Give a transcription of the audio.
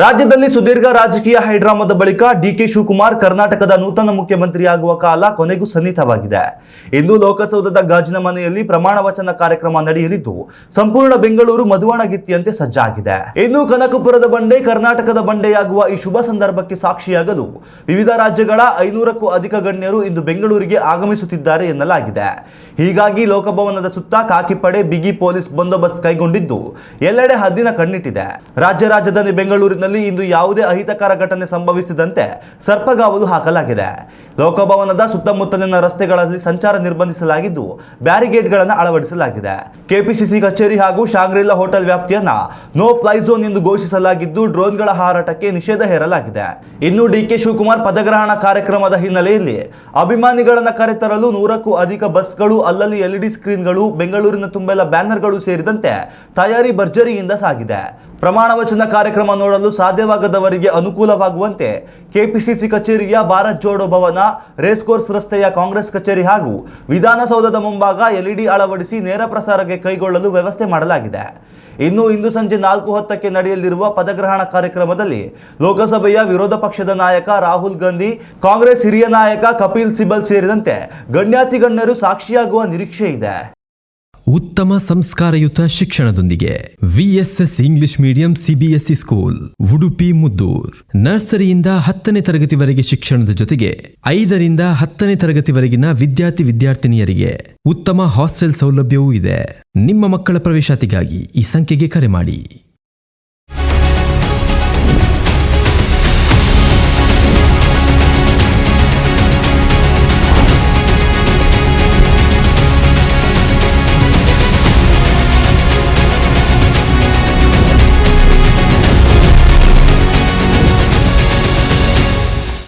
ರಾಜ್ಯದಲ್ಲಿ ಸುದೀರ್ಘ ರಾಜಕೀಯ ಹೈಡ್ರಾಮಾದ ಬಳಿಕ ಡಿಕೆ ಶಿವಕುಮಾರ್ ಕರ್ನಾಟಕದ ನೂತನ ಮುಖ್ಯಮಂತ್ರಿಯಾಗುವ ಕಾಲ ಕೊನೆಗೂ ಸನ್ನಿಹಿತವಾಗಿದೆ. ಇಂದು ಲೋಕಸೌಧದ ಗಾಜಿನ ಮನೆಯಲ್ಲಿ ಪ್ರಮಾಣ ವಚನ ಕಾರ್ಯಕ್ರಮ ನಡೆಯಲಿದ್ದು ಸಂಪೂರ್ಣ ಬೆಂಗಳೂರು ಮಧುವಣಗಿತ್ತಿಯಂತೆ ಸಜ್ಜಾಗಿದೆ. ಇನ್ನು ಕನಕಪುರದ ಬಂಡೆ ಕರ್ನಾಟಕದ ಬಂಡೆಯಾಗುವ ಈ ಶುಭ ಸಂದರ್ಭಕ್ಕೆ ಸಾಕ್ಷಿಯಾಗಲು ವಿವಿಧ ರಾಜ್ಯಗಳ 500ಕ್ಕೂ ಅಧಿಕ ಗಣ್ಯರು ಇಂದು ಬೆಂಗಳೂರಿಗೆ ಆಗಮಿಸುತ್ತಿದ್ದಾರೆ ಎನ್ನಲಾಗಿದೆ. ಹೀಗಾಗಿ ಲೋಕಭವನದ ಸುತ್ತ ಖಾಕಿ ಪಡೆ ಬಿಗಿ ಪೊಲೀಸ್ ಬಂದೋಬಸ್ತ್ ಕೈಗೊಂಡಿದ್ದು ಎಲ್ಲೆಡೆ ಹದ್ದಿನ ಕಣ್ಣಿಟ್ಟಿದೆ. ರಾಜಧಾನಿ ಬೆಂಗಳೂರಿನಲ್ಲಿ ಇಂದು ಯಾವುದೇ ಅಹಿತಕರ ಘಟನೆ ಸಂಭವಿಸಿದಂತೆ ಸರ್ಪಗಾವಲು ಹಾಕಲಾಗಿದೆ. ಲೋಕಭವನದ ಸುತ್ತಮುತ್ತಲಿನ ರಸ್ತೆಗಳಲ್ಲಿ ಸಂಚಾರ ನಿರ್ಬಂಧಿಸಲಾಗಿದ್ದು ಬ್ಯಾರಿಗೇಡ್ಗಳನ್ನು ಅಳವಡಿಸಲಾಗಿದೆ. ಕೆಪಿಸಿಸಿ ಕಚೇರಿ ಹಾಗೂ ಶಾಂಗ್ರಿಲಾ ಹೋಟೆಲ್ ವ್ಯಾಪ್ತಿಯನ್ನ ನೋ ಫ್ಲೈ ಝೋನ್ ಎಂದು ಘೋಷಿಸಲಾಗಿದ್ದು ಡ್ರೋನ್ಗಳ ಹಾರಾಟಕ್ಕೆ ನಿಷೇಧ ಹೇರಲಾಗಿದೆ. ಇನ್ನು ಡಿಕೆ ಶಿವಕುಮಾರ್ ಪದಗ್ರಹಣ ಕಾರ್ಯಕ್ರಮದ ಹಿನ್ನೆಲೆಯಲ್ಲಿ ಅಭಿಮಾನಿಗಳನ್ನು ಕರೆತರಲು 100ಕ್ಕೂ ಅಧಿಕ ಬಸ್ಗಳು, ಅಲ್ಲಲ್ಲಿ LED ಸ್ಕ್ರೀನ್ಗಳು, ಬೆಂಗಳೂರಿನ ತುಂಬೆಲ್ಲ ಬ್ಯಾನರ್ಗಳು ಸೇರಿದಂತೆ ತಯಾರಿ ಭರ್ಜರಿಯಿಂದ ಸಾಗಿದೆ. ಪ್ರಮಾಣ ವಚನ ಕಾರ್ಯಕ್ರಮ ನೋಡಲು ಸಾಧ್ಯವಾಗದವರಿಗೆ ಅನುಕೂಲವಾಗುವಂತೆ ಕೆಪಿಸಿಸಿ ಕಚೇರಿಯ ಭಾರತ್ ಜೋಡೋ ಭವನ, ರೇಸ್ ಕೋರ್ಸ್ ರಸ್ತೆಯ ಕಾಂಗ್ರೆಸ್ ಕಚೇರಿ ಹಾಗೂ ವಿಧಾನಸೌಧದ ಮುಂಭಾಗ LED ಅಳವಡಿಸಿ ನೇರ ಪ್ರಸಾರಕ್ಕೆ ಕೈಗೊಳ್ಳಲು ವ್ಯವಸ್ಥೆ ಮಾಡಲಾಗಿದೆ. ಇಂದು ಸಂಜೆ 4:10ಕ್ಕೆ ನಡೆಯಲಿರುವ ಪದಗ್ರಹಣ ಕಾರ್ಯಕ್ರಮದಲ್ಲಿ ಲೋಕಸಭೆಯ ವಿರೋಧ ಪಕ್ಷದ ನಾಯಕ ರಾಹುಲ್ ಗಾಂಧಿ, ಕಾಂಗ್ರೆಸ್ ಹಿರಿಯ ನಾಯಕ ಕಪಿಲ್ ಸಿಬಲ್ ಸೇರಿದಂತೆ ಗಣ್ಯಾತಿಗಣ್ಯರು ಸಾಕ್ಷಿಯಾಗುವ ನಿರೀಕ್ಷೆ ಇದೆ. ಉತ್ತಮ ಸಂಸ್ಕಾರಯುತ ಶಿಕ್ಷಣದೊಂದಿಗೆ VSS English medium CBSE school Udupi Muddur. ನರ್ಸರಿಯಿಂದ 10ನೇ ತರಗತಿವರೆಗೆ ಶಿಕ್ಷಣದ ಜೊತೆಗೆ 5ರಿಂದ 10ನೇ ತರಗತಿವರೆಗಿನ ವಿದ್ಯಾರ್ಥಿನಿಯರಿಗೆ ಉತ್ತಮ ಹಾಸ್ಟೆಲ್ ಸೌಲಭ್ಯವೂ ಇದೆ. ನಿಮ್ಮ ಮಕ್ಕಳ ಪ್ರವೇಶಾತಿಗಾಗಿ ಈ ಸಂಖ್ಯೆಗೆ ಕರೆ ಮಾಡಿ.